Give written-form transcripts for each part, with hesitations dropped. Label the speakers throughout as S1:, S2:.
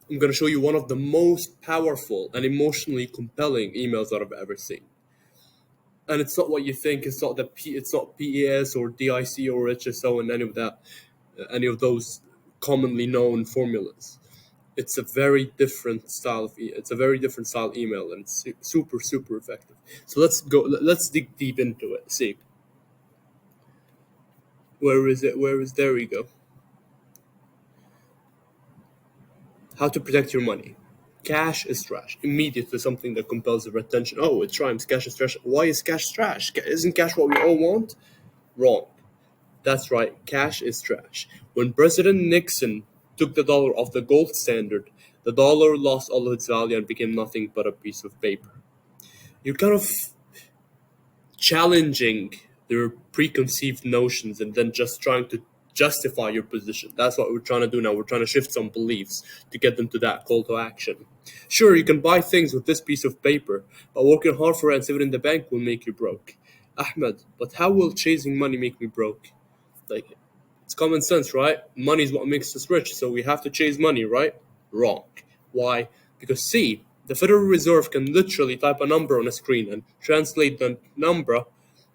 S1: I'm going to show you one of the most powerful and emotionally compelling emails that I've ever seen. And it's not what you think. It's not it's not PES or DIC or HSO and any of those commonly known formulas. It's a very different style it's a very different style email, and it's super effective. So let's dig deep into it. See, where is it? There we go. How to protect your money. Cash is trash. Immediately something that compels your attention. Oh, it rhymes. Cash is trash. Why is cash trash? Isn't cash what we all want? Wrong. That's right. Cash is trash. When President Nixon took the dollar off the gold standard, the dollar lost all of its value and became nothing but a piece of paper. You're kind of challenging their preconceived notions and then just trying to justify your position. That's what we're trying to do now. We're trying to shift some beliefs to get them to that call to action. Sure, you can buy things with this piece of paper, but working hard for it and saving in the bank will make you broke. Ahmed, but how will chasing money make me broke? Like, it's common sense, right? Money is what makes us rich, so we have to chase money, right? Wrong. Why? Because see, the Federal Reserve can literally type a number on a screen and translate the number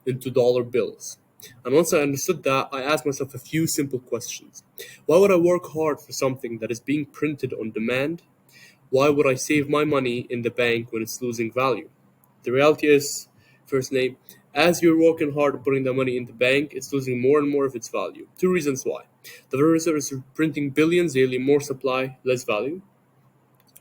S1: into dollar bills. And once I understood that, I asked myself a few simple questions. Why would I work hard for something that is being printed on demand? Why would I save my money in the bank when it's losing value? The reality is, first name, as you're working hard at putting the money in the bank, it's losing more and more of its value. Two reasons why. The Federal Reserve is printing billions daily, more supply, less value.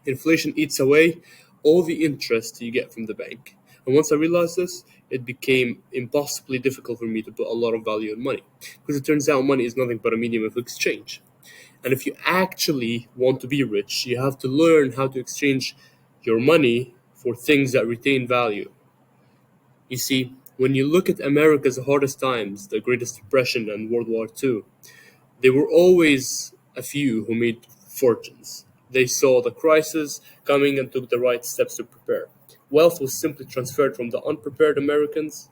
S1: Inflation eats away all the interest you get from the bank. And once I realized this, it became impossibly difficult for me to put a lot of value in money. Because it turns out money is nothing but a medium of exchange. And if you actually want to be rich, you have to learn how to exchange your money for things that retain value. You see, when you look at America's hardest times, the Greatest Depression and World War II, there were always a few who made fortunes. They saw the crisis coming and took the right steps to prepare. Wealth was simply transferred from the unprepared Americans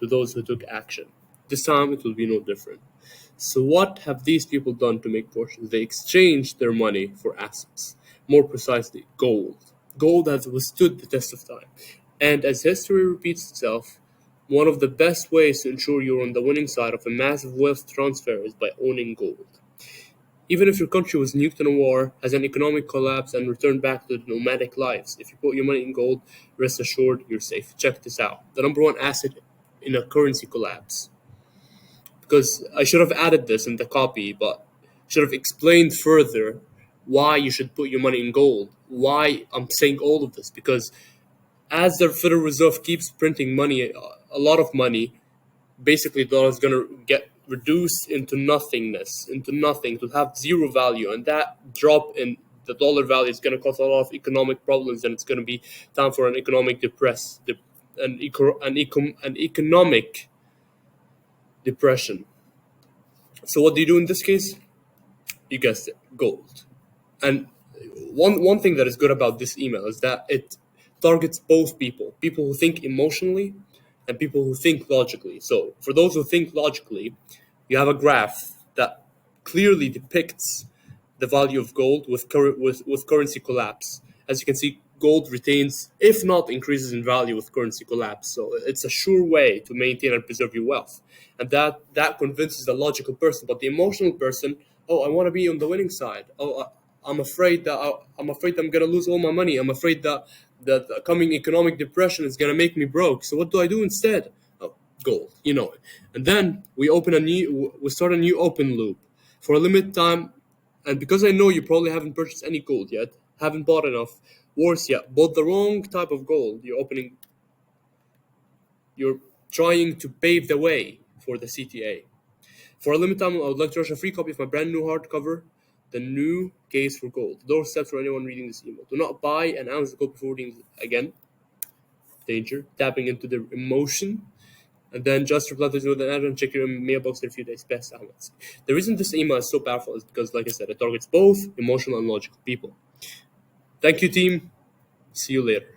S1: to those who took action. This time it will be no different. So, what have these people done to make fortunes? They exchanged their money for assets. More precisely, gold. Gold has withstood the test of time. And as history repeats itself, one of the best ways to ensure you're on the winning side of a massive wealth transfer is by owning gold. Even if your country was nuked in a war, has an economic collapse, and returned back to the nomadic lives, if you put your money in gold, rest assured you're safe. Check this out. The number one asset in a currency collapse. Because I should have added this in the copy, but should have explained further why you should put your money in gold. Why I'm saying all of this. Because as the Federal Reserve keeps printing money, a lot of money, basically the dollar is going to get reduced into nothingness, into nothing, to have zero value. And that drop in the dollar value is going to cause a lot of economic problems, and it's going to be time for an economic an economic depression. So what do you do in this case? You guessed it, gold. And one thing that is good about this email is that it targets both people who think emotionally and people who think logically. So for those who think logically, you have a graph that clearly depicts the value of gold with currency collapse. As you can see, gold retains, if not increases in value with currency collapse. So it's a sure way to maintain and preserve your wealth. And that convinces the logical person. But the emotional person, oh, I want to be on the winning side. Oh, I'm afraid that I'm gonna lose all my money. I'm afraid that the coming economic depression is gonna make me broke. So what do I do instead? Oh, gold, you know it. And then we start a new open loop for a limited time. And because I know you probably haven't purchased any gold yet, haven't bought enough, worse yet, bought the wrong type of gold. You're trying to pave the way for the CTA. For a limited time, I would like to rush a free copy of my brand new hardcover, The New Case for Gold. Doorsteps for anyone reading this email. Do not buy an ounce of gold before reading it. Again, danger, tapping into their emotion. And then just reply to this with an add and check your mailbox in a few days. Best outlets. The reason this email is so powerful is because, like I said, it targets both emotional and logical people. Thank you, team. See you later.